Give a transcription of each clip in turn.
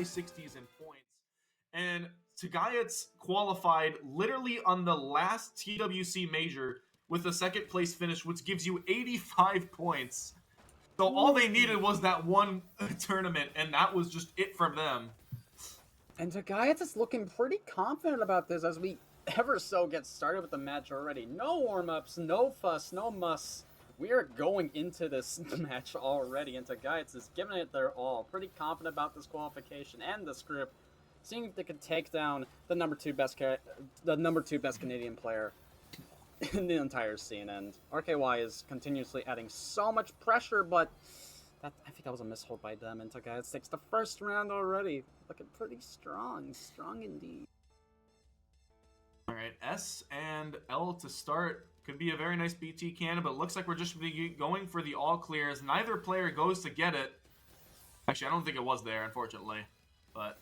60s in points. And TOGAIATS qualified literally on the last TWC major with a second place finish, which gives you 85 points. So all they needed was that one tournament, and that was just it from them. And TOGAIATS is looking pretty confident about this as we ever so get started with the match already. No warm-ups, no fuss, no muss. We are going into this match already, and TOGAIATS is giving it their all. Pretty confident about this qualification and this group, seeing if they can take down the number two best Canadian player in the entire scene. And RKY is continuously adding so much pressure, but I think that was a mishold by them, and TOGAIATS takes the first round already. Looking pretty strong indeed. All right, S and L to start. Could be a very nice BT cannon, but it looks like we're just going for the all clears. Neither player goes to get it. Actually, I don't think it was there, unfortunately. But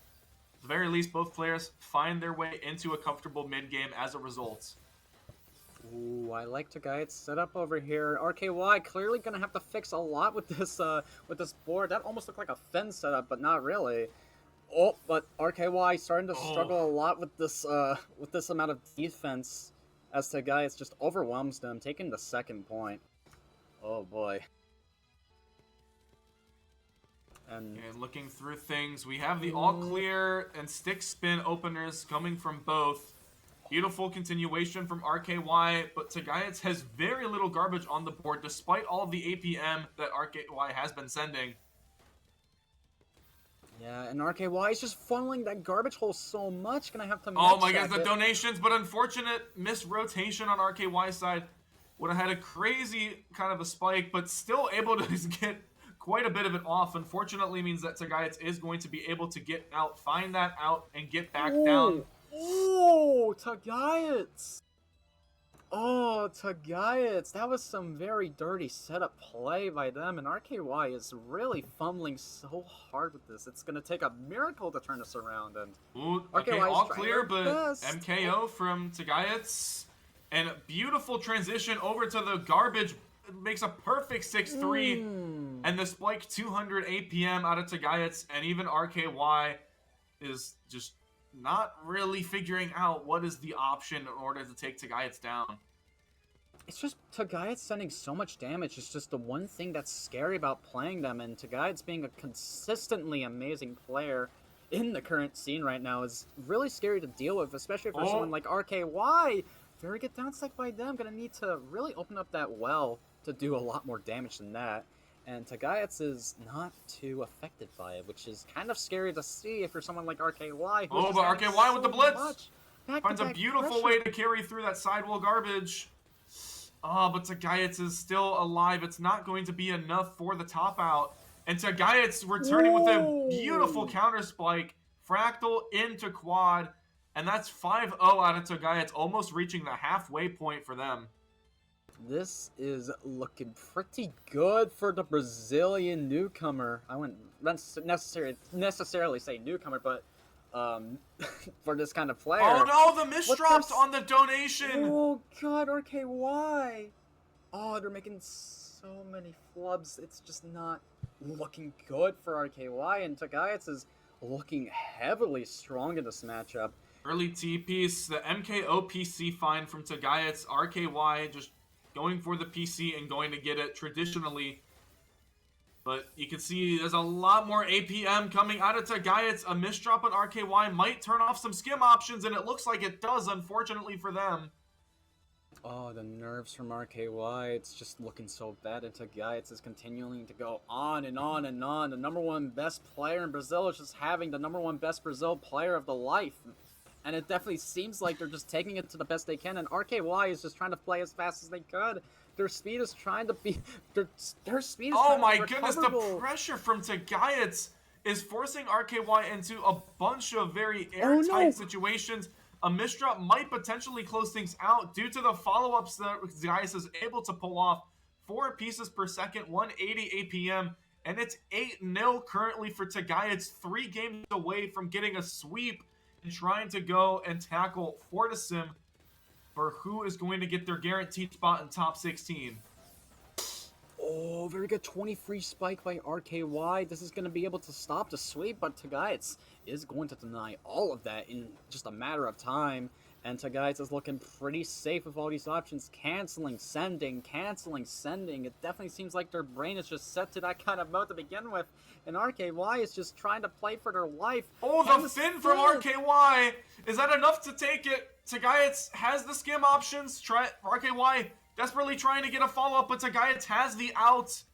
at the very least, both players find their way into a comfortable mid-game as a result. Ooh, I like TOGAIATS setup over here. RKY clearly gonna have to fix a lot with this board. That almost looked like a fence setup, but not really. Oh, but RKY starting to struggle a lot with this amount of defense as TOGAIATS just overwhelms them, taking the second point. Oh boy. And looking through things, we have the all clear and stick spin openers coming from both. Beautiful continuation from RKY, but TOGAIATS has very little garbage on the board despite all of the APM that RKY has been sending. Yeah, and RKY is just funneling that garbage hole so much. Gonna have to. Oh my gosh, the donations, but unfortunate misrotation on RKY's side. Would have had a crazy kind of a spike, but still able to get quite a bit of it off. Unfortunately, means that TOGAIATS is going to be able to get out, find that out, and get back down. Oh, TOGAIATS! Oh, TOGAIATS! That was some very dirty setup play by them, and RKY is really fumbling so hard with this. It's gonna take a miracle to turn this around, and okay, all clear, but MKO from TOGAIATS, and a beautiful transition over to the garbage. It makes a perfect 6-3, and the spike 200 APM out of TOGAIATS, and even RKY is just not really figuring out what is the option in order to take TOGAIATS down. It's just TOGAIATS sending so much damage. It's just the one thing that's scary about playing them, and TOGAIATS being a consistently amazing player in the current scene right now is really scary to deal with, especially for someone like RKY. Very good downside by them. Gonna need to really open up that well to do a lot more damage than that. And TOGAIATS is not too affected by it, which is kind of scary to see if you're someone like RKY. Oh, but RKY with the blitz finds a beautiful way to carry through that sidewall garbage. Oh, but TOGAIATS is still alive. It's not going to be enough for the top out. And TOGAIATS returning with a beautiful counter spike. Fractal into quad. And that's 5-0 out of TOGAIATS, almost reaching the halfway point for them. This is looking pretty good for the Brazilian newcomer. I wouldn't necessarily say newcomer, but for this kind of player. Oh no, the misdrops on the donation! Oh god, RKY! Oh, they're making so many flubs. It's just not looking good for RKY, and TOGAIATS is looking heavily strong in this matchup. Early T piece, the MKO PC find from TOGAIATS, RKY just going for the PC and going to get it traditionally. But you can see there's a lot more APM coming out of TOGAIATS. A misdrop on RKY might turn off some skim options, and it looks like it does, unfortunately for them. Oh, the nerves from RKY. It's just looking so bad, and TOGAIATS is continuing to go on and on and on. The number one best player in Brazil is just having the number one best Brazil player of the life. And it definitely seems like they're just taking it to the best they can, and RKY is just trying to play as fast as they could. Their speed is trying to be... Their speed is oh my goodness, the pressure from TOGAIATS is forcing RKY into a bunch of very airtight situations. A misdrop might potentially close things out due to the follow-ups that TOGAIATS is able to pull off. 4 pieces per second, 180 APM, and it's 8-0 currently for TOGAIATS, 3 games away from getting a sweep and trying to go and tackle Fortisim for who is going to get their guaranteed spot in top 16. Oh, very good 20 free spike by RKY. This is going to be able to stop the sweep, but TOGAIATS is going to deny all of that in just a matter of time. And TOGAIATS is looking pretty safe with all these options. Canceling, sending, canceling, sending. It definitely seems like their brain is just set to that kind of mode to begin with. And RKY is just trying to play for their life. Oh, the fin from RKY! Is that enough to take it? TOGAIATS has the skim options. RKY desperately trying to get a follow-up, but TOGAIATS has the out.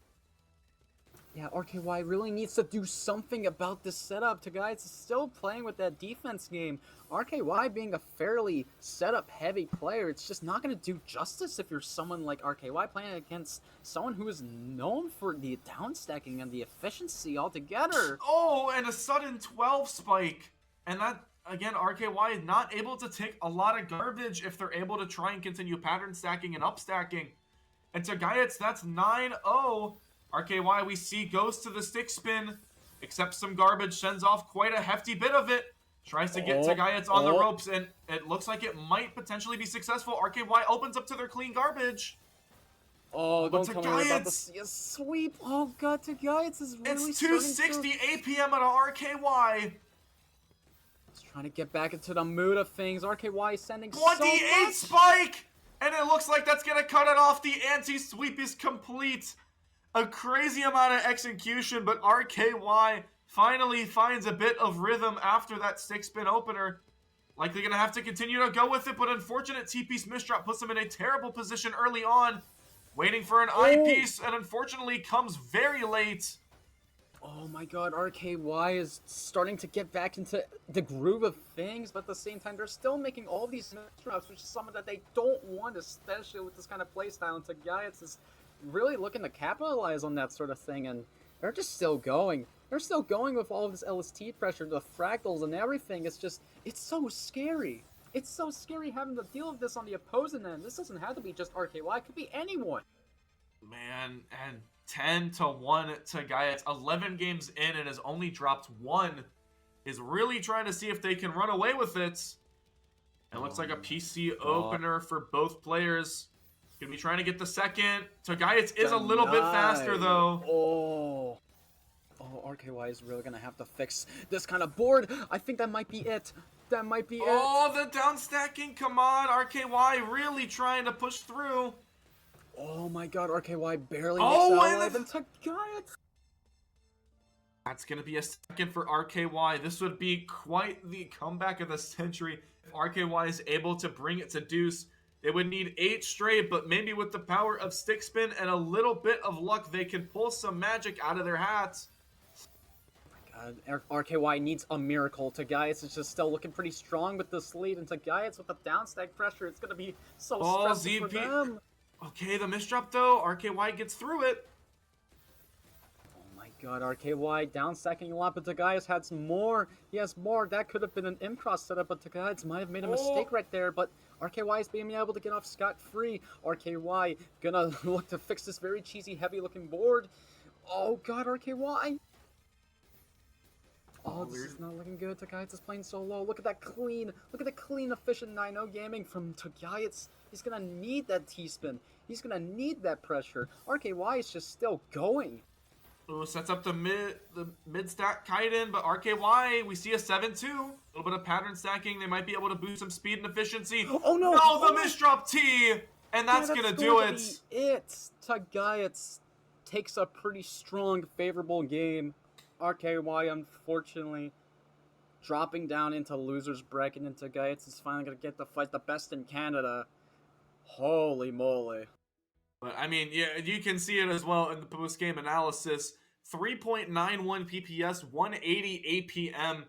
Yeah, RKY really needs to do something about this setup. TOGAIATS is still playing with that defense game. RKY being a fairly setup-heavy player, it's just not going to do justice if you're someone like RKY playing against someone who is known for the downstacking and the efficiency altogether. Oh, and a sudden 12 spike. And that, again, RKY is not able to take a lot of garbage if they're able to try and continue pattern stacking and upstacking. And TOGAIATS, that's 9-0. RKY, we see, goes to the stick spin, accepts some garbage, sends off quite a hefty bit of it, tries to get TOGAIATS on the ropes, and it looks like it might potentially be successful. RKY opens up to their clean garbage. Oh, don't tell me about the sweep. Oh god, TOGAIATS is really It's 260 APM out of RKY. He's trying to get back into the mood of things. RKY is sending 28 so much. spike! And it looks like that's going to cut it off. The anti-sweep is complete. A crazy amount of execution, but RKY finally finds a bit of rhythm after that stick spin opener. Likely going to have to continue to go with it, but unfortunate T-piece misdrop puts him in a terrible position early on. Waiting for an I-piece, and unfortunately comes very late. Oh my god, RKY is starting to get back into the groove of things, but at the same time, they're still making all these misdrops, which is something that they don't want, especially with this kind of playstyle. And TOGAIATS is really looking to capitalize on that sort of thing, and they're just still going. They're still going with all of this LST pressure, the fractals and everything. It's just, it's so scary. It's so scary having to deal with this on the opposing end. This doesn't have to be just RKY, it could be anyone. Man, and 10-1 TOGAIATS, 11 games in and has only dropped one, is really trying to see if they can run away with it. It looks like a PC opener for both players. Gonna be trying to get the second. TOGAIATS is a little bit faster though. RKY is really gonna have to fix this kind of board. I think that might be it. That might be it. Oh, the down stacking, come on. RKY really trying to push through. Oh my god, RKY barely makes it alive, and TOGAIATS. That's going to be a second for RKY. This would be quite the comeback of the century if RKY is able to bring it to deuce. They would need 8 straight, but maybe with the power of stick spin and a little bit of luck, they can pull some magic out of their hats. RKY needs a miracle. TOGAIATS is just still looking pretty strong with this lead, and TOGAIATS with the downstack pressure, it's going to be so stressful for them. Okay, the misdrop though, RKY gets through it. Oh my god, RKY downstacking a lot, but TOGAIATS has more. He has more. That could have been an improv setup, but TOGAIATS might have made a mistake right there, but RKY is being able to get off scot-free. RKY gonna look to fix this very cheesy, heavy-looking board. Oh god, RKY. Oh, this is not looking good. TOGAIATS is playing so low. Look at that clean, efficient 9-0 gaming from TOGAIATS. He's gonna need that T-spin. He's gonna need that pressure. RKY is just still going. Ooh, sets up the mid stack Kaiden, but RKY, we see a 7-2. A little bit of pattern stacking. They might be able to boost some speed and efficiency. Oh no! No, the misdrop T! And that's gonna do it. TOGAIATS takes a pretty strong, favorable game. RKY, unfortunately, dropping down into loser's bracket, and TOGAIATS is finally going to get to fight the best in Canada. Holy moly. But, I mean, yeah, you can see it as well in the post-game analysis. 3.91 PPS, 180 APM.